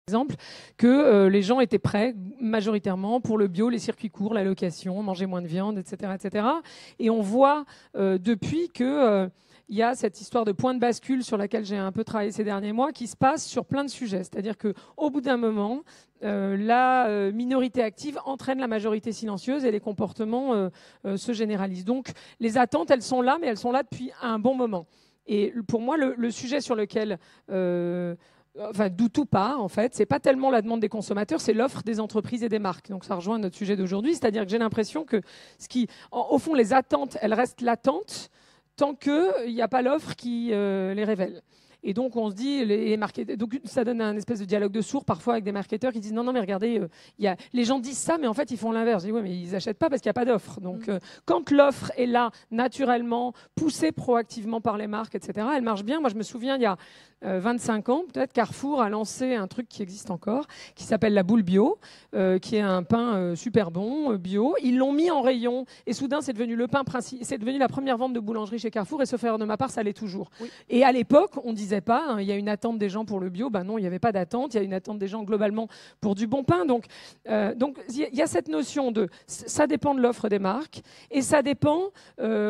exemple, que les gens étaient prêts majoritairement pour le bio, les circuits courts, la location, manger moins de viande, etc. etc. Et on voit depuis que il y a cette histoire de point de bascule sur laquelle j'ai un peu travaillé ces derniers mois qui se passe sur plein de sujets. C'est-à-dire qu'au bout d'un moment, la minorité active entraîne la majorité silencieuse et les comportements se généralisent. Donc les attentes, elles sont là, mais elles sont là depuis un bon moment. Et pour moi, le sujet sur lequel... d'où tout part, en fait, c'est pas tellement la demande des consommateurs, c'est l'offre des entreprises et des marques. Donc ça rejoint notre sujet d'aujourd'hui, c'est-à-dire que j'ai l'impression que au fond, les attentes, elles restent latentes tant qu'il n'y a pas l'offre qui les révèle. Et donc, on se dit, donc ça donne un espèce de dialogue de sourds parfois avec des marketeurs qui disent non, mais regardez, les gens disent ça, mais en fait, ils font l'inverse. Je dis oui, mais ils n'achètent pas parce qu'il n'y a pas d'offre. Donc, quand l'offre est là, naturellement, poussée proactivement par les marques, etc., elle marche bien. Moi, je me souviens, il y a 25 ans, peut-être, Carrefour a lancé un truc qui existe encore, qui s'appelle la boule bio, qui est un pain super bon, bio. Ils l'ont mis en rayon et soudain, c'est devenu le pain principal. C'est devenu la première vente de boulangerie chez Carrefour et sauf erreur de ma part, ça l'est toujours. Oui. Et à l'époque, on disait pas, hein, il y a une attente des gens pour le bio. Ben non, il n'y avait pas d'attente. Il y a une attente des gens globalement pour du bon pain. Donc il y a cette notion de ça dépend de l'offre des marques et ça dépend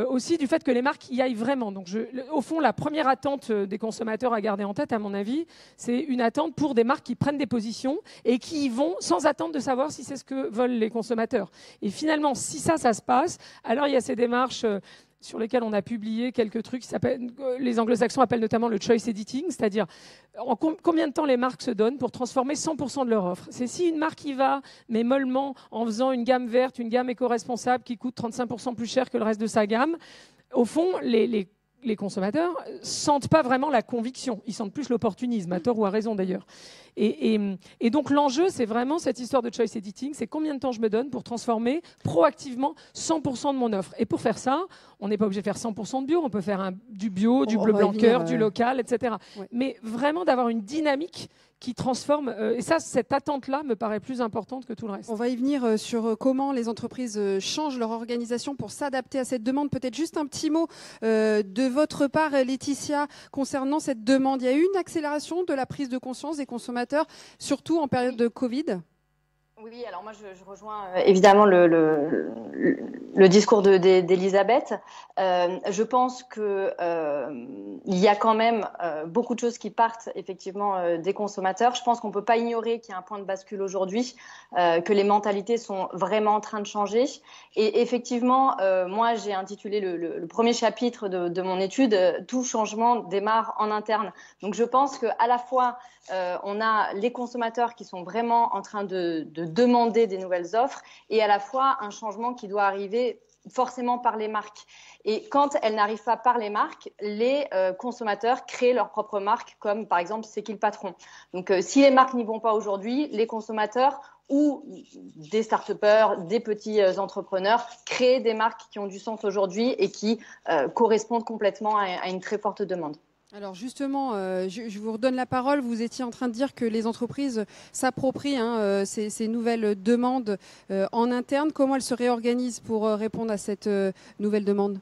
aussi du fait que les marques y aillent vraiment. Donc au fond, la première attente des consommateurs à garder en tête, à mon avis, c'est une attente pour des marques qui prennent des positions et qui y vont sans attendre de savoir si c'est ce que veulent les consommateurs. Et finalement, si ça se passe, alors il y a ces démarches sur lesquelles on a publié quelques trucs qui s'appellent, les anglo-saxons appellent notamment le choice editing, c'est-à-dire combien de temps les marques se donnent pour transformer 100% de leur offre. C'est si une marque y va, mais mollement, en faisant une gamme verte, une gamme éco-responsable qui coûte 35% plus cher que le reste de sa gamme, au fond, les consommateurs sentent pas vraiment la conviction. Ils sentent plus l'opportunisme, à tort ou à raison d'ailleurs. Et donc l'enjeu, c'est vraiment cette histoire de choice editing, c'est combien de temps je me donne pour transformer proactivement 100% de mon offre. Et pour faire ça, on n'est pas obligé de faire 100% de bio, on peut faire du bio, du bleu blanc cœur, du local, etc. Ouais. Mais vraiment d'avoir une dynamique qui transforme. Et ça, cette attente-là me paraît plus importante que tout le reste. On va y venir sur comment les entreprises changent leur organisation pour s'adapter à cette demande. Peut-être juste un petit mot de votre part, Laetitia, concernant cette demande. Il y a eu une accélération de la prise de conscience des consommateurs, surtout en période de Covid. Oui, alors moi je rejoins évidemment le discours d'Elisabeth. Je pense que il y a quand même beaucoup de choses qui partent effectivement des consommateurs. Je pense qu'on peut pas ignorer qu'il y a un point de bascule aujourd'hui, que les mentalités sont vraiment en train de changer. Et effectivement, moi j'ai intitulé le premier chapitre de mon étude tout changement démarre en interne. Donc je pense que à la fois on a les consommateurs qui sont vraiment en train de demander des nouvelles offres et à la fois un changement qui doit arriver forcément par les marques. Et quand elles n'arrivent pas par les marques, les consommateurs créent leur propre marque, comme par exemple C'est qui le patron. Donc si les marques n'y vont pas aujourd'hui, les consommateurs ou des start-upers, des petits entrepreneurs créent des marques qui ont du sens aujourd'hui et qui correspondent complètement à une très forte demande. Alors justement, je vous redonne la parole. Vous étiez en train de dire que les entreprises s'approprient ces nouvelles demandes en interne. Comment elles se réorganisent pour répondre à cette nouvelle demande ?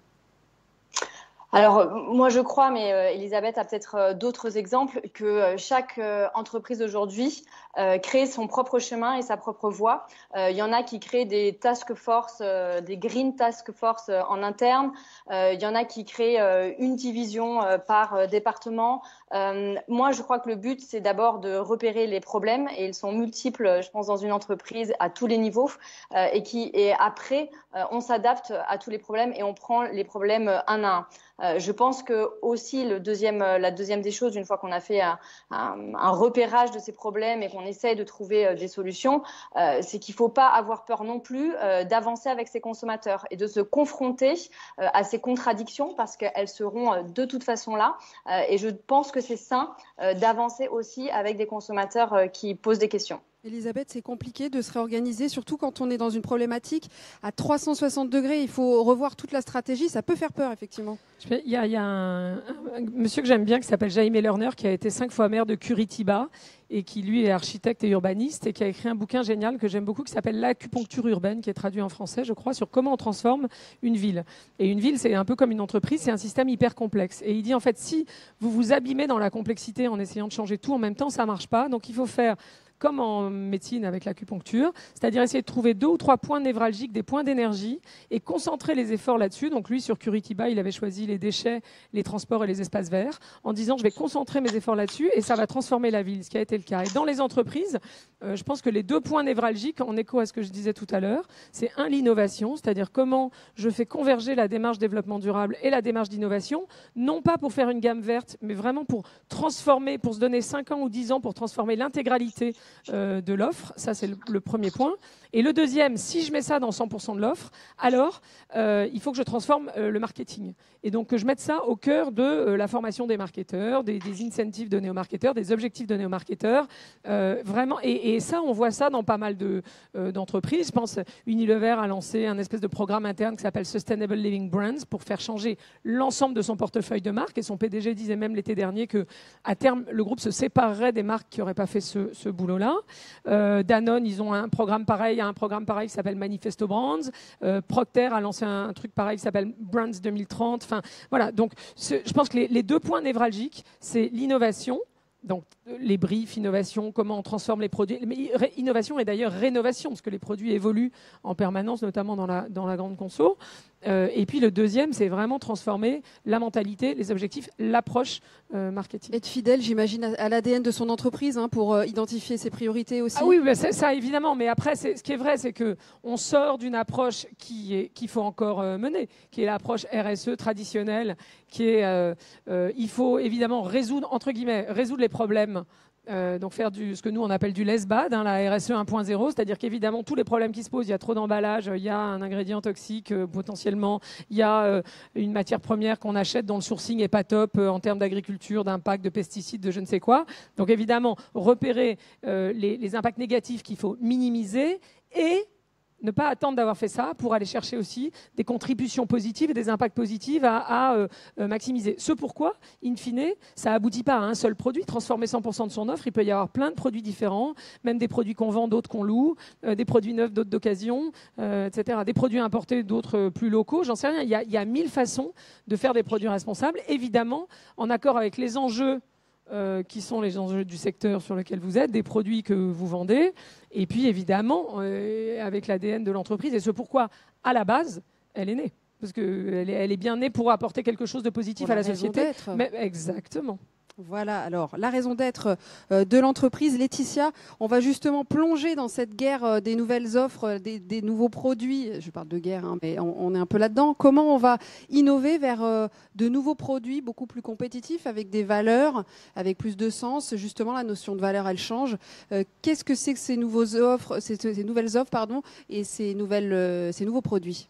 Alors, moi, je crois, mais Elisabeth a peut-être d'autres exemples, que chaque entreprise aujourd'hui crée son propre chemin et sa propre voie. Il y en a qui créent des task force, des green task force en interne. Il y en a qui créent une division par département. Moi, je crois que le but, c'est d'abord de repérer les problèmes, et ils sont multiples, je pense, dans une entreprise à tous les niveaux, et après, on s'adapte à tous les problèmes et on prend les problèmes un à un. Je pense que aussi la deuxième des choses, une fois qu'on a fait un repérage de ces problèmes et qu'on essaye de trouver des solutions, c'est qu'il ne faut pas avoir peur non plus d'avancer avec ses consommateurs et de se confronter à ces contradictions, parce qu'elles seront de toute façon là. Et je pense que c'est sain d'avancer aussi avec des consommateurs qui posent des questions. Elisabeth, c'est compliqué de se réorganiser, surtout quand on est dans une problématique à 360 degrés. Il faut revoir toute la stratégie. Ça peut faire peur, effectivement. Il y a un monsieur que j'aime bien qui s'appelle Jaime Lerner, qui a été 5 fois maire de Curitiba et qui, lui, est architecte et urbaniste et qui a écrit un bouquin génial que j'aime beaucoup qui s'appelle L'acupuncture urbaine, qui est traduit en français, je crois, sur comment on transforme une ville. Et une ville, c'est un peu comme une entreprise, c'est un système hyper complexe. Et il dit, en fait, si vous vous abîmez dans la complexité en essayant de changer tout en même temps, ça ne marche pas. Donc, il faut faire comme en médecine avec l'acupuncture, c'est-à-dire essayer de trouver 2 ou 3 points névralgiques, des points d'énergie, et concentrer les efforts là-dessus. Donc lui, sur Curitiba, il avait choisi les déchets, les transports et les espaces verts, en disant je vais concentrer mes efforts là-dessus, et ça va transformer la ville, ce qui a été le cas. Et dans les entreprises, je pense que les 2 points névralgiques, en écho à ce que je disais tout à l'heure, c'est l'innovation, c'est-à-dire comment je fais converger la démarche développement durable et la démarche d'innovation, non pas pour faire une gamme verte, mais vraiment pour transformer, pour se donner 5 ans ou 10 ans pour transformer l'intégralité de l'offre. Ça, c'est le premier point. Et le deuxième, si je mets ça dans 100% de l'offre, alors il faut que je transforme le marketing. Et donc que je mette ça au cœur de la formation des marketeurs, des incentives donnés aux marketeurs, des objectifs donnés aux marketeurs. Vraiment, et ça, on voit ça dans pas mal d'entreprises. Je pense Unilever a lancé un espèce de programme interne qui s'appelle Sustainable Living Brands pour faire changer l'ensemble de son portefeuille de marques. Et son PDG disait même l'été dernier qu'à terme, le groupe se séparerait des marques qui n'auraient pas fait ce boulot-là. Danone, ils ont un programme pareil qui s'appelle Manifesto Brands. Procter a lancé un truc pareil qui s'appelle Brands 2030. Enfin, voilà. Donc, je pense que les 2 points névralgiques, c'est l'innovation. Donc, les briefs, innovation, comment on transforme les produits. Mais innovation et d'ailleurs rénovation, parce que les produits évoluent en permanence, notamment dans la grande conso. Et puis le deuxième, c'est vraiment transformer la mentalité, les objectifs, l'approche marketing. Être fidèle, j'imagine, à l'ADN de son entreprise pour identifier ses priorités aussi. Ah oui, bah ça évidemment. Mais après, ce qui est vrai, c'est qu'on sort d'une approche qu'il faut encore mener, qui est l'approche RSE traditionnelle, qui est il faut évidemment résoudre les problèmes. Donc faire ce que nous on appelle du less bad, la RSE 1.0, c'est-à-dire qu'évidemment tous les problèmes qui se posent, il y a trop d'emballage, il y a un ingrédient toxique potentiellement, il y a une matière première qu'on achète dont le sourcing n'est pas top en termes d'agriculture, d'impact, de pesticides, de je ne sais quoi. Donc évidemment repérer les impacts négatifs qu'il faut minimiser et ne pas attendre d'avoir fait ça pour aller chercher aussi des contributions positives et des impacts positifs à maximiser. Ce pourquoi, in fine, ça aboutit pas à un seul produit. Transformer 100% de son offre, il peut y avoir plein de produits différents, même des produits qu'on vend, d'autres qu'on loue, des produits neufs, d'autres d'occasion, etc. Des produits importés, d'autres plus locaux. J'en sais rien. Il y a 1000 façons de faire des produits responsables, évidemment, en accord avec les enjeux qui sont les enjeux du secteur sur lequel vous êtes, des produits que vous vendez, et puis évidemment avec l'ADN de l'entreprise. Et ce pourquoi, à la base, elle est née. Parce qu'elle est bien née pour apporter quelque chose de positif à la société. Mais, exactement. Voilà, alors la raison d'être de l'entreprise. Laetitia, on va justement plonger dans cette guerre des nouvelles offres, des nouveaux produits. Je parle de guerre, mais on est un peu là-dedans. Comment on va innover vers de nouveaux produits beaucoup plus compétitifs, avec des valeurs, avec plus de sens. Justement, la notion de valeur, elle change. Qu'est-ce que c'est que ces nouvelles offres, et ces nouveaux produits ?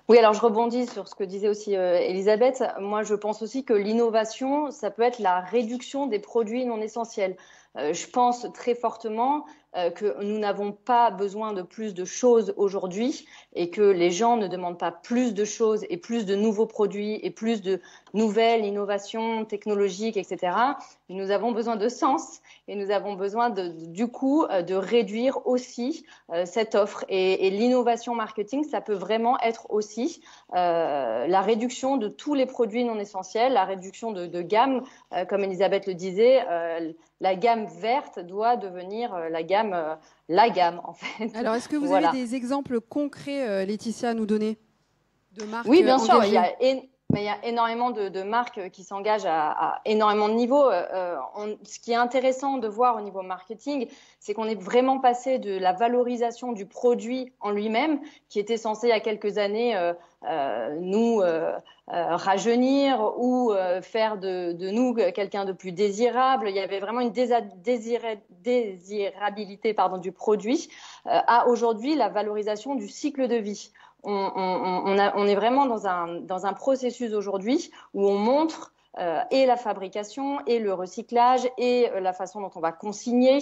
Oui, alors je rebondis sur ce que disait aussi Elisabeth. Moi, je pense aussi que l'innovation, ça peut être la réduction des produits non essentiels. Je pense très fortement que nous n'avons pas besoin de plus de choses aujourd'hui et que les gens ne demandent pas plus de choses et plus de nouveaux produits et plus de nouvelles innovations technologiques, etc. Et nous avons besoin de sens et nous avons besoin du coup de réduire aussi cette offre. Et l'innovation marketing, ça peut vraiment être aussi la réduction de tous les produits non essentiels, la réduction de gamme, comme Elisabeth le disait. La gamme verte doit devenir la gamme en fait. Alors, est-ce que vous avez des exemples concrets, Laetitia, à nous donner de marques Oui, bien sûr. engagées ? Il y a énormément de marques qui s'engagent à énormément de niveaux. Ce qui est intéressant de voir au niveau marketing, c'est qu'on est vraiment passé de la valorisation du produit en lui-même, qui était censé il y a quelques années nous rajeunir ou faire de nous quelqu'un de plus désirable. Il y avait vraiment une désirabilité du produit, à aujourd'hui la valorisation du cycle de vie. On est vraiment dans un processus aujourd'hui où on montre et la fabrication, et le recyclage, et la façon dont on va consigner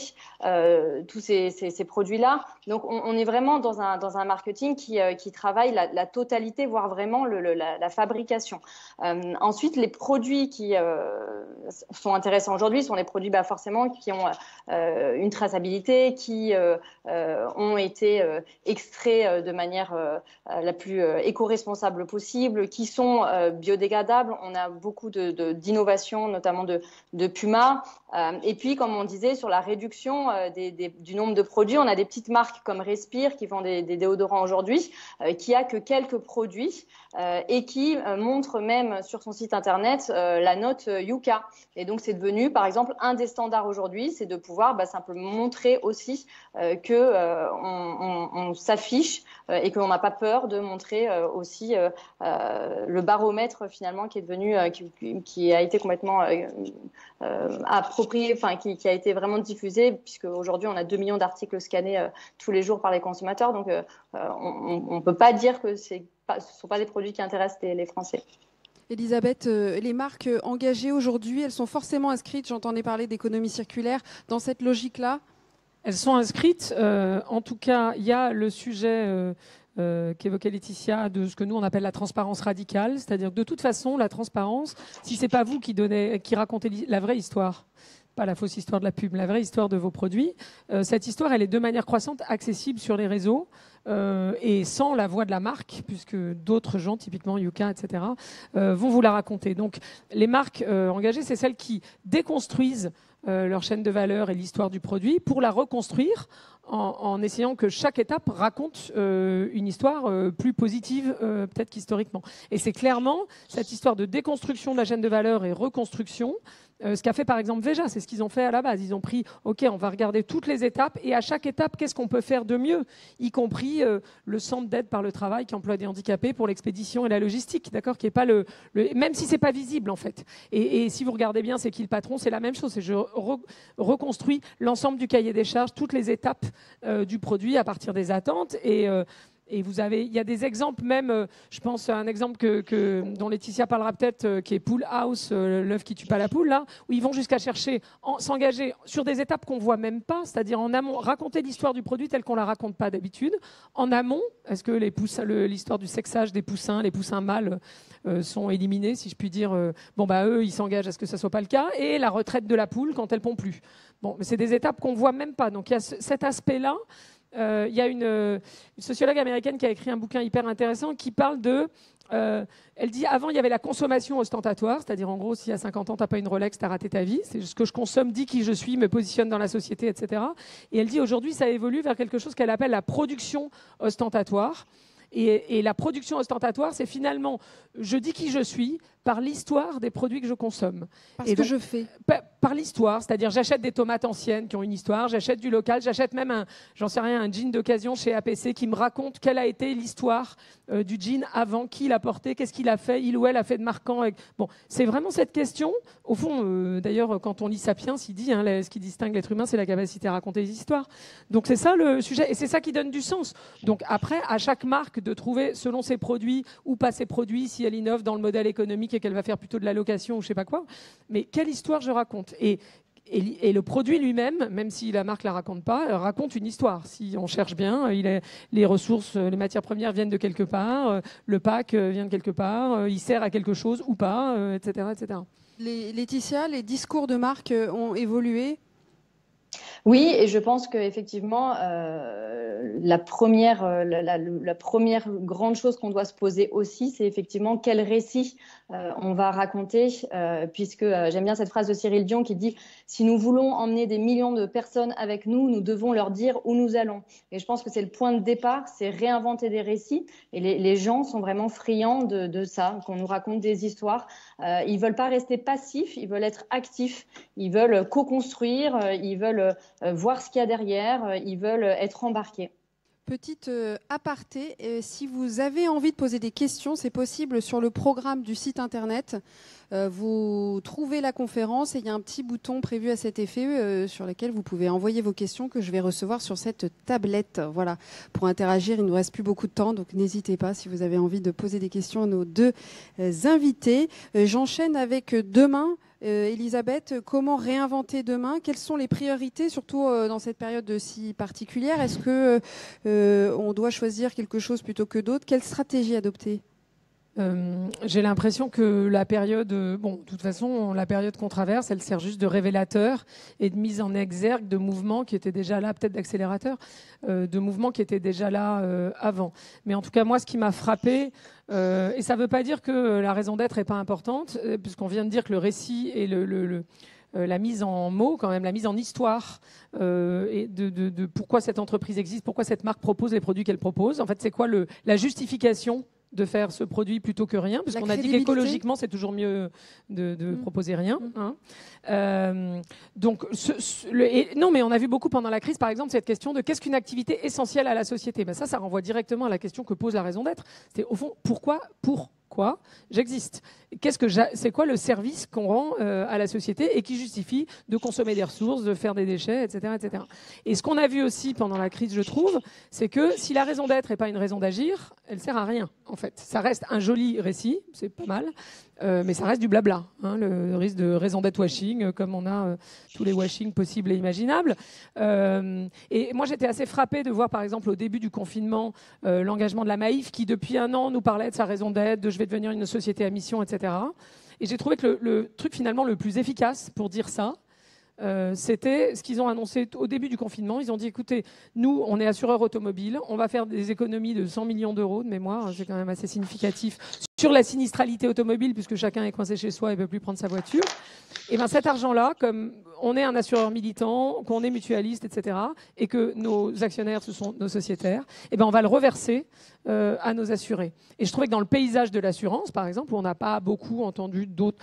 tous ces produits-là. Donc, on est vraiment dans un marketing qui travaille la totalité, voire vraiment la fabrication. Ensuite, les produits qui sont intéressants aujourd'hui sont les produits forcément qui ont une traçabilité, qui ont été extraits de manière la plus éco-responsable possible, qui sont biodégradables. On a beaucoup d'innovations, notamment de Puma. Et puis, comme on disait, sur la réduction du nombre de produits, on a des petites marques comme Respire qui font des déodorants aujourd'hui, qui a que quelques produits et qui montre même sur son site internet la note Yuka. Et donc, c'est devenu, par exemple, un des standards aujourd'hui, c'est de pouvoir simplement montrer aussi qu'on s'affiche et qu'on n'a pas peur de montrer aussi le baromètre finalement qui est devenu, qui a été complètement approprié, enfin qui a été vraiment diffusé, puisque aujourd'hui on a 2 millions d'articles scannés tous les jours par les consommateurs, donc on ne peut pas dire que ce ne sont pas des produits qui intéressent les Français. Elisabeth, les marques engagées aujourd'hui, elles sont forcément inscrites, j'entendais parler d'économie circulaire, dans cette logique-là? Elles sont inscrites. En tout cas, il y a le sujet qu'évoquait Laetitia de ce que nous on appelle la transparence radicale, c'est-à-dire que de toute façon, la transparence, si c'est pas vous qui racontez la vraie histoire, pas la fausse histoire de la pub, la vraie histoire de vos produits, cette histoire, elle est de manière croissante accessible sur les réseaux. Et sans la voix de la marque, puisque d'autres gens, typiquement Yuka, etc., vont vous la raconter. Donc, les marques engagées, c'est celles qui déconstruisent leur chaîne de valeur et l'histoire du produit pour la reconstruire en essayant que chaque étape raconte une histoire plus positive, peut-être qu'historiquement. Et c'est clairement cette histoire de déconstruction de la chaîne de valeur et reconstruction. Ce qu'a fait par exemple Veja, c'est ce qu'ils ont fait à la base. Ils ont pris, OK, on va regarder toutes les étapes et à chaque étape, qu'est-ce qu'on peut faire de mieux, y compris le centre d'aide par le travail qui emploie des handicapés pour l'expédition et la logistique, d'accord, qui est pas même si c'est pas visible en fait. Et si vous regardez bien, c'est qui le patron, c'est la même chose. Je reconstruis l'ensemble du cahier des charges, toutes les étapes du produit à partir des attentes et il y a des exemples même, je pense à un exemple dont Laetitia parlera peut-être, qui est Pool House, l'œuf qui tue pas la poule, là, où ils vont jusqu'à s'engager sur des étapes qu'on voit même pas, c'est-à-dire en amont, raconter l'histoire du produit telle qu'on la raconte pas d'habitude. En amont, est-ce que l'histoire du sexage des poussins, les poussins mâles sont éliminés, si je puis dire. Eux, ils s'engagent à ce que ça soit pas le cas, et la retraite de la poule quand elle pond plus. Bon, mais c'est des étapes qu'on voit même pas. Donc il y a cet aspect-là. Il y a une sociologue américaine qui a écrit un bouquin hyper intéressant qui parle elle dit avant il y avait la consommation ostentatoire, c'est-à-dire en gros si à 50 ans tu n'as pas une Rolex, tu as raté ta vie, c'est ce que je consomme, dit qui je suis, me positionne dans la société, etc. Et elle dit aujourd'hui ça évolue vers quelque chose qu'elle appelle la production ostentatoire. Et la production ostentatoire, c'est finalement, je dis qui je suis par l'histoire des produits que je consomme. Parce que je fais. Par l'histoire, c'est-à-dire j'achète des tomates anciennes qui ont une histoire, j'achète du local, j'achète même un jean d'occasion chez APC qui me raconte quelle a été l'histoire du jean avant, qui l'a porté, qu'est-ce qu'il a fait, il ou elle a fait de marquant. Bon, c'est vraiment cette question. Au fond, d'ailleurs, quand on lit Sapiens, il dit ce qui distingue l'être humain, c'est la capacité à raconter des histoires. Donc c'est ça le sujet, et c'est ça qui donne du sens. Donc après, à chaque marque de trouver, selon ses produits ou pas ses produits, si elle innove dans le modèle économique et qu'elle va faire plutôt de la location ou je sais pas quoi, mais quelle histoire je raconte. Et le produit lui-même, même si la marque la raconte pas, raconte une histoire. Si on cherche bien, les ressources, les matières premières viennent de quelque part, le pack vient de quelque part, il sert à quelque chose ou pas, etc., etc. Laetitia, les discours de marque ont évolué? Oui, et je pense qu'effectivement, la première grande chose qu'on doit se poser aussi, c'est effectivement quel récit on va raconter, puisque j'aime bien cette phrase de Cyril Dion qui dit « Si nous voulons emmener des millions de personnes avec nous, nous devons leur dire où nous allons ». Et je pense que c'est le point de départ, c'est réinventer des récits. Et les gens sont vraiment friands de ça, qu'on nous raconte des histoires. Ils veulent pas rester passifs, ils veulent être actifs, ils veulent co-construire, ils veulent voir ce qu'il y a derrière, ils veulent être embarqués. Petite aparté, si vous avez envie de poser des questions, c'est possible sur le programme du site internet. Vous trouvez la conférence et il y a un petit bouton prévu à cet effet sur lequel vous pouvez envoyer vos questions que je vais recevoir sur cette tablette. Voilà, pour interagir, il ne nous reste plus beaucoup de temps, donc n'hésitez pas si vous avez envie de poser des questions à nos deux invités. J'enchaîne avec demain. Elisabeth, comment réinventer demain? Quelles sont les priorités, surtout dans cette période si particulière? Est-ce que on doit choisir quelque chose plutôt que d'autres? Quelle stratégie adopter? J'ai l'impression que la période, de toute façon, la période qu'on traverse, elle sert juste de révélateur et de mise en exergue de mouvements qui étaient déjà là, peut-être d'accélérateur, de mouvements qui étaient déjà là avant. Mais en tout cas, moi, ce qui m'a frappé, et ça ne veut pas dire que la raison d'être n'est pas importante, puisqu'on vient de dire que le récit et la mise en mots, quand même, la mise en histoire et de pourquoi cette entreprise existe, pourquoi cette marque propose les produits qu'elle propose. En fait, c'est quoi la justification de faire ce produit plutôt que rien, parce qu'on a dit qu'écologiquement, c'est toujours mieux de proposer rien. Hein. Donc, non, mais on a vu beaucoup pendant la crise, par exemple, cette question de qu'est-ce qu'une activité essentielle à la société. Ben ça renvoie directement à la question que pose la raison d'être. C'est au fond, pourquoi j'existe? C'est quoi le service qu'on rend à la société et qui justifie de consommer des ressources, de faire des déchets, etc., etc. Et ce qu'on a vu aussi pendant la crise, je trouve, c'est que si la raison d'être n'est pas une raison d'agir, elle sert à rien, en fait. Ça reste un joli récit, c'est pas mal, mais ça reste du blabla. Hein, le risque de raison d'être washing, comme on a tous les washing possibles et imaginables. Et moi, j'étais assez frappée de voir, par exemple, au début du confinement, l'engagement de la Maïf, qui depuis un an nous parlait de sa raison d'être, de je vais devenir une société à mission, etc. Et j'ai trouvé que le truc finalement le plus efficace pour dire ça, c'était ce qu'ils ont annoncé au début du confinement. Ils ont dit, écoutez, nous, on est assureur automobile, on va faire des économies de 100 millions d'euros de mémoire, c'est quand même assez significatif, sur la sinistralité automobile, puisque chacun est coincé chez soi et ne peut plus prendre sa voiture. Et bien cet argent-là, comme on est un assureur militant, qu'on est mutualiste, etc., et que nos actionnaires, ce sont nos sociétaires, et ben on va le reverser à nos assurés. Et je trouvais que dans le paysage de l'assurance, par exemple, où on n'a pas beaucoup entendu d'autres,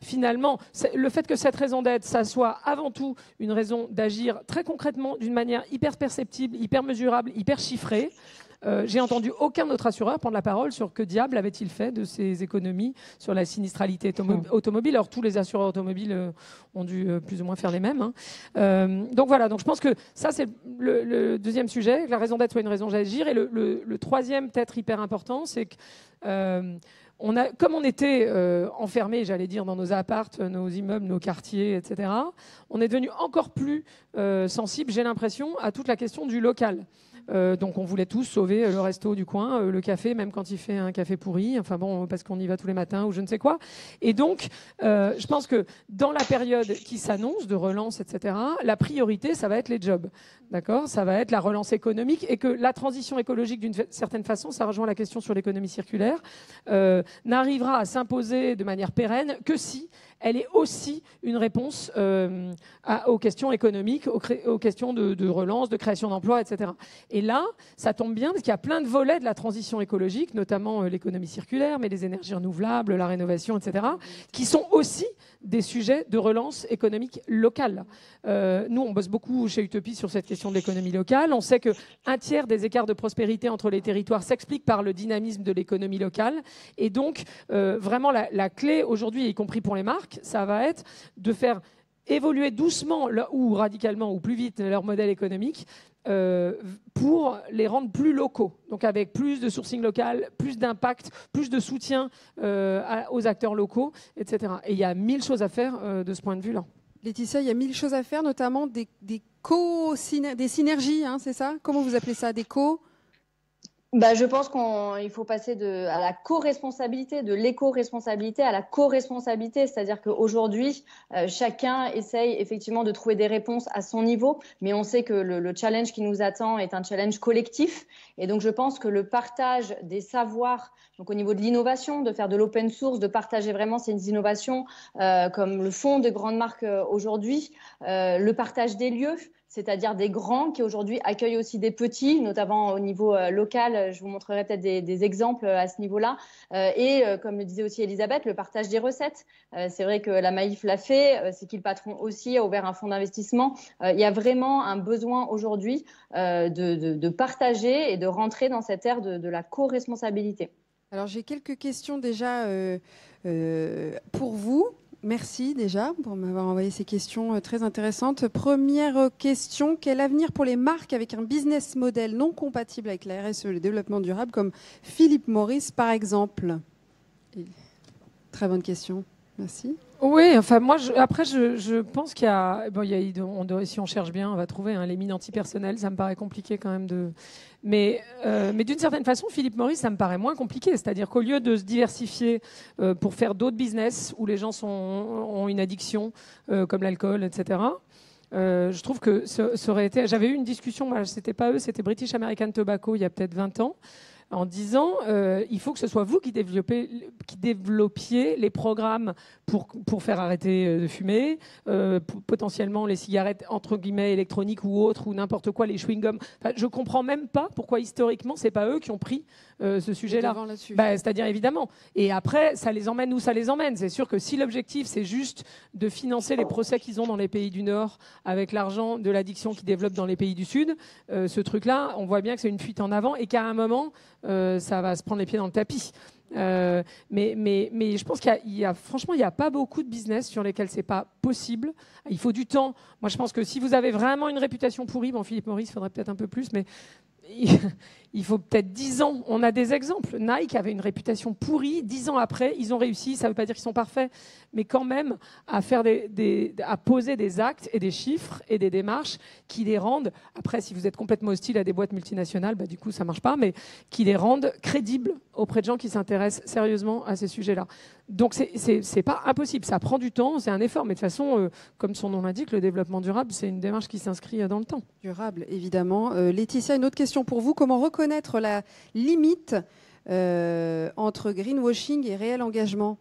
finalement, le fait que cette raison d'être, ça soit avant tout une raison d'agir très concrètement, d'une manière hyper perceptible, hyper mesurable, hyper chiffrée. J'ai entendu aucun autre assureur prendre la parole sur que diable avait-il fait de ces économies sur la sinistralité automobile. Alors tous les assureurs automobiles ont dû plus ou moins faire les mêmes. Hein. Donc voilà, donc je pense que ça c'est le deuxième sujet, que la raison d'être soit une raison d'agir. Et le troisième, peut-être hyper important, c'est que comme on était enfermés, j'allais dire, dans nos appartes, nos immeubles, nos quartiers, etc., on est devenu encore plus sensible, j'ai l'impression, à toute la question du local. Donc on voulait tous sauver le resto du coin, le café, même quand il fait un café pourri, enfin bon, parce qu'on y va tous les matins ou je ne sais quoi. Et donc, je pense que dans la période qui s'annonce de relance, etc., la priorité, ça va être les jobs. D'accord ? Ça va être la relance économique et que la transition écologique, d'une certaine façon, ça rejoint la question sur l'économie circulaire, n'arrivera à s'imposer de manière pérenne que si elle est aussi une réponse aux questions économiques, aux questions de relance, de création d'emplois, etc. Et là, ça tombe bien parce qu'il y a plein de volets de la transition écologique, notamment l'économie circulaire, mais les énergies renouvelables, la rénovation, etc., qui sont aussi des sujets de relance économique locale. Nous, on bosse beaucoup chez Utopie sur cette question de l'économie locale. On sait qu'un tiers des écarts de prospérité entre les territoires s'explique par le dynamisme de l'économie locale. Et donc, vraiment, la clé aujourd'hui, y compris pour les marques, ça va être de faire évoluer doucement ou radicalement ou plus vite leur modèle économique pour les rendre plus locaux, donc avec plus de sourcing local, plus d'impact, plus de soutien aux acteurs locaux, etc. Et il y a 1000 choses à faire de ce point de vue-là. Laetitia, il y a 1000 choses à faire, notamment des synergies, hein, c'est ça? Comment vous appelez ça? Des je pense qu'il faut passer à la co-responsabilité, de l'éco-responsabilité à la co-responsabilité. C'est-à-dire qu'aujourd'hui, chacun essaye effectivement de trouver des réponses à son niveau, mais on sait que le challenge qui nous attend est un challenge collectif. Et donc, je pense que le partage des savoirs, donc au niveau de l'innovation, de faire de l'open source, de partager vraiment ces innovations comme le font de grandes marques aujourd'hui, le partage des lieux, c'est-à-dire des grands qui aujourd'hui accueillent aussi des petits, notamment au niveau local. Je vous montrerai peut-être des exemples à ce niveau-là. Et comme le disait aussi Elisabeth, le partage des recettes. C'est vrai que la Maïf l'a fait, c'est qu'il patron aussi a ouvert un fonds d'investissement. Il y a vraiment un besoin aujourd'hui de partager et de rentrer dans cette ère de la co-responsabilité. Alors j'ai quelques questions déjà pour vous. Merci déjà pour m'avoir envoyé ces questions très intéressantes. Première question, quel avenir pour les marques avec un business model non compatible avec la RSE, le développement durable, comme Philip Morris par exemple? Très bonne question, merci. Oui, enfin moi, je pense qu'il y a, si on cherche bien, on va trouver les mines antipersonnelles. Ça me paraît compliqué quand même mais d'une certaine façon, Philip Morris, ça me paraît moins compliqué. C'est-à-dire qu'au lieu de se diversifier pour faire d'autres business où les gens ont une addiction, comme l'alcool, etc. Je trouve que ça aurait été. J'avais eu une discussion, c'était pas eux, c'était British American Tobacco il y a peut-être 20 ans. En disant il faut que ce soit vous qui développiez les programmes pour faire arrêter de fumer, potentiellement les cigarettes entre guillemets électroniques ou autres, ou n'importe quoi, les chewing-gums. Enfin, je comprends même pas pourquoi historiquement c'est pas eux qui ont pris ce sujet-là. C'est-à-dire évidemment. Et après, ça les emmène où ça les emmène. C'est sûr que si l'objectif c'est juste de financer les procès qu'ils ont dans les pays du Nord avec l'argent de l'addiction qu'ils développent dans les pays du Sud, ce truc-là, on voit bien que c'est une fuite en avant et qu'à un moment ça va se prendre les pieds dans le tapis. Mais je pense franchement, il n'y a pas beaucoup de business sur lesquels c'est pas possible. Il faut du temps. Moi, je pense que si vous avez vraiment une réputation pourrie, Philip Morris, il faudrait peut-être un peu plus, mais il faut peut-être 10 ans. On a des exemples. Nike avait une réputation pourrie. 10 ans après, ils ont réussi. Ça ne veut pas dire qu'ils sont parfaits, mais quand même à poser des actes et des chiffres et des démarches qui les rendent. Après, si vous êtes complètement hostile à des boîtes multinationales, du coup, ça ne marche pas, mais qui les rendent crédibles auprès de gens qui s'intéressent sérieusement à ces sujets-là. Donc, c'est pas impossible. Ça prend du temps, c'est un effort. Mais de toute façon, comme son nom l'indique, le développement durable, c'est une démarche qui s'inscrit dans le temps. Durable, évidemment. Laetitia, une autre question pour vous. Comment reconnaître la limite entre greenwashing et réel engagement?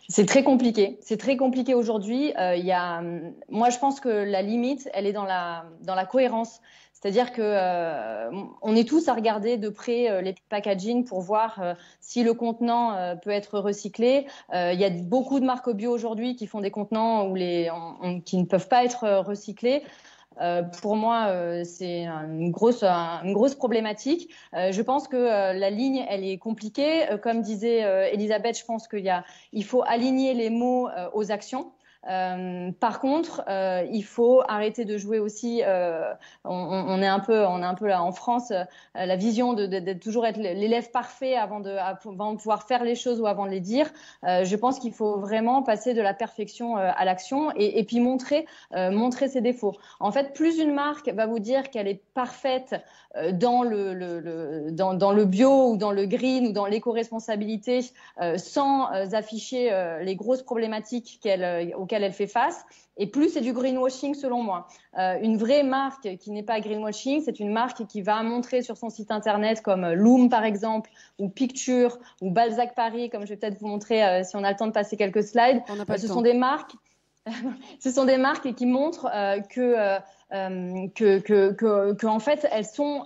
C'est très compliqué. C'est très compliqué aujourd'hui. Moi, je pense que la limite, elle est dans la cohérence. C'est-à-dire que on est tous à regarder de près les packaging pour voir si le contenant peut être recyclé. Il y a beaucoup de marques bio aujourd'hui qui font des contenants qui ne peuvent pas être recyclés. Pour moi, c'est une grosse problématique. Je pense que la ligne, elle est compliquée. Comme disait Elisabeth, je pense qu'il faut aligner les mots aux actions. Par contre, il faut arrêter de jouer aussi. On est un peu là en France, la vision de toujours être l'élève parfait avant de pouvoir faire les choses ou avant de les dire. Je pense qu'il faut vraiment passer de la perfection à l'action et puis montrer ses défauts. En fait, plus une marque va vous dire qu'elle est parfaite dans le bio ou dans le green ou dans l'éco-responsabilité, sans afficher les grosses problématiques auxquelles elle fait face, et plus c'est du greenwashing selon moi. Une vraie marque qui n'est pas greenwashing, c'est une marque qui va montrer sur son site internet comme Loom par exemple, ou Picture, ou Balzac Paris, comme je vais peut-être vous montrer si on a le temps de passer quelques slides. Ce sont des marques qui montrent que en fait elles sont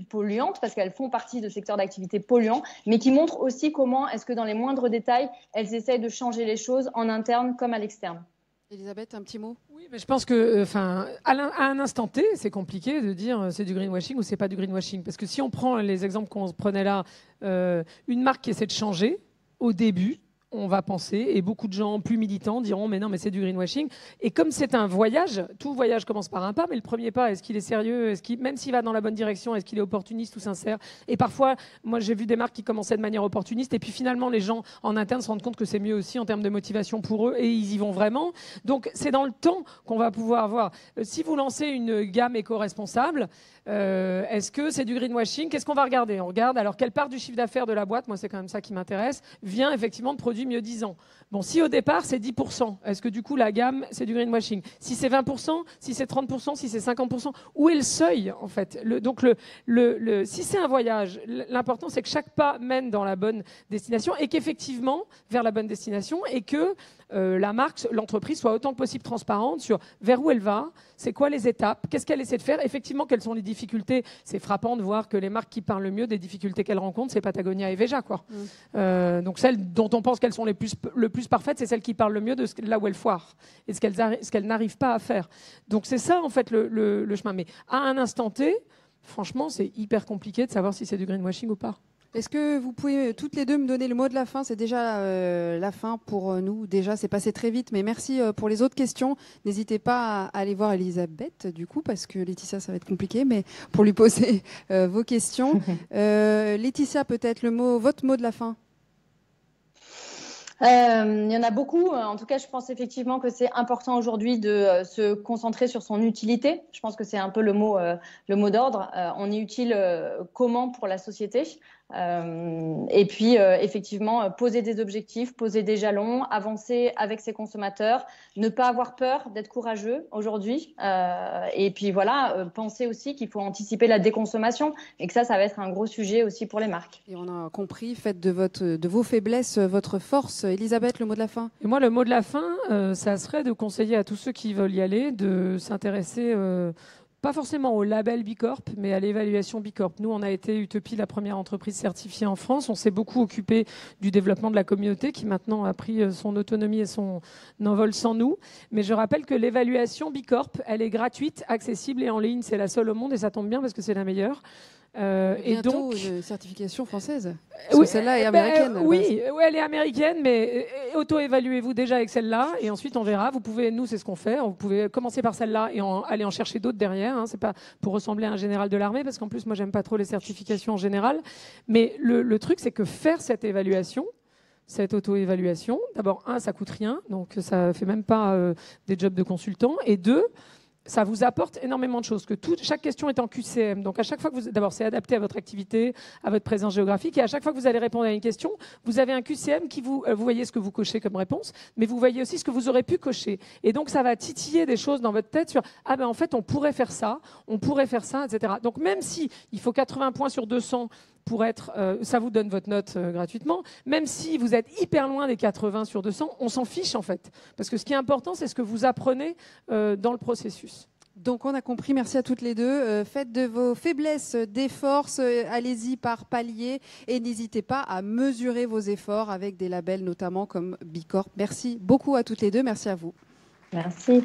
polluantes parce qu'elles font partie de secteurs d'activité polluants, mais qui montrent aussi comment est-ce que dans les moindres détails elles essayent de changer les choses en interne comme à l'externe. Elisabeth, un petit mot? Oui, mais je pense que, à un instant T, c'est compliqué de dire c'est du greenwashing ou c'est pas du greenwashing, parce que si on prend les exemples qu'on prenait là, une marque qui essaie de changer au début, on va penser, et beaucoup de gens plus militants diront mais non, mais c'est du greenwashing. Et comme c'est un voyage, tout voyage commence par un pas, mais le premier pas, est-ce qu'il est sérieux, même s'il va dans la bonne direction, est-ce qu'il est opportuniste ou sincère? Et parfois, moi j'ai vu des marques qui commençaient de manière opportuniste et puis finalement les gens en interne se rendent compte que c'est mieux aussi en termes de motivation pour eux et ils y vont vraiment. Donc c'est dans le temps qu'on va pouvoir voir. Si vous lancez une gamme éco-responsable, est-ce que c'est du greenwashing? Qu'est-ce qu'on va regarder? On regarde alors quelle part du chiffre d'affaires de la boîte, moi c'est quand même ça qui m'intéresse, vient effectivement de produits mieux disant. Bon, si au départ c'est 10%, est-ce que du coup la gamme c'est du greenwashing? Si c'est 20%, si c'est 30%, si c'est 50%, où est le seuil en fait? Si c'est un voyage, l'important c'est que chaque pas mène dans la bonne destination et qu'effectivement vers la bonne destination et que la marque, l'entreprise soit autant que possible transparente sur vers où elle va, c'est quoi les étapes, qu'est-ce qu'elle essaie de faire, effectivement, quelles sont les difficultés. C'est frappant de voir que les marques qui parlent le mieux des difficultés qu'elles rencontrent, c'est Patagonia et Veja, quoi. Donc celles dont on pense qu'elles sont le plus parfaites, c'est celles qui parlent le mieux de là où elles foirent et ce qu'elles n'arrivent pas à faire. Donc c'est ça, en fait, le chemin. Mais à un instant T, franchement, c'est hyper compliqué de savoir si c'est du greenwashing ou pas. Est-ce que vous pouvez toutes les deux me donner le mot de la fin? C'est déjà la fin pour nous. Déjà, c'est passé très vite, mais merci pour les autres questions. N'hésitez pas à aller voir Elisabeth, du coup, parce que Laetitia, ça va être compliqué, mais pour lui poser vos questions. Laetitia, peut-être votre mot de la fin? Il y en a beaucoup. En tout cas, je pense effectivement que c'est important aujourd'hui de se concentrer sur son utilité. Je pense que c'est un peu le mot d'ordre. On est utile comment pour la société? Et puis, effectivement, poser des objectifs, poser des jalons, avancer avec ses consommateurs, ne pas avoir peur d'être courageux aujourd'hui. Et puis, voilà, penser aussi qu'il faut anticiper la déconsommation et que ça va être un gros sujet aussi pour les marques. Et on a compris, faites de vos faiblesses votre force. Elisabeth, le mot de la fin? Et moi, le mot de la fin, ça serait de conseiller à tous ceux qui veulent y aller de s'intéresser pas forcément au label Bicorp, mais à l'évaluation Bicorp. Nous, on a été Utopie, la première entreprise certifiée en France. On s'est beaucoup occupé du développement de la communauté qui maintenant a pris son autonomie et son envol sans nous. Mais je rappelle que l'évaluation Bicorp, elle est gratuite, accessible et en ligne. C'est la seule au monde et ça tombe bien parce que c'est la meilleure. Et donc une certification française. Parce que celle-là est américaine. Oui, elle est américaine, mais auto-évaluez-vous déjà avec celle-là et ensuite on verra. Nous, c'est ce qu'on fait. Vous pouvez commencer par celle-là et aller en chercher d'autres derrière. Hein. C'est pas pour ressembler à un général de l'armée, parce qu'en plus, moi, j'aime pas trop les certifications en général. Mais le truc, c'est que faire cette évaluation, cette auto-évaluation, d'abord, ça coûte rien, donc ça fait même pas des jobs de consultant, et deux, ça vous apporte énormément de choses. Chaque question est en QCM. Donc, à chaque fois que d'abord, c'est adapté à votre activité, à votre présence géographique. Et à chaque fois que vous allez répondre à une question, vous avez un QCM qui vous voyez ce que vous cochez comme réponse, mais vous voyez aussi ce que vous aurez pu cocher. Et donc, ça va titiller des choses dans votre tête sur en fait, on pourrait faire ça, etc. Donc, même si il faut 80 points sur 200 pour être, ça vous donne votre note gratuitement. Même si vous êtes hyper loin des 80 sur 200, on s'en fiche en fait. Parce que ce qui est important, c'est ce que vous apprenez dans le processus. Donc on a compris, merci à toutes les deux. Faites de vos faiblesses des forces, allez-y par palier et n'hésitez pas à mesurer vos efforts avec des labels notamment comme Bicorp. Merci beaucoup à toutes les deux, merci à vous. Merci.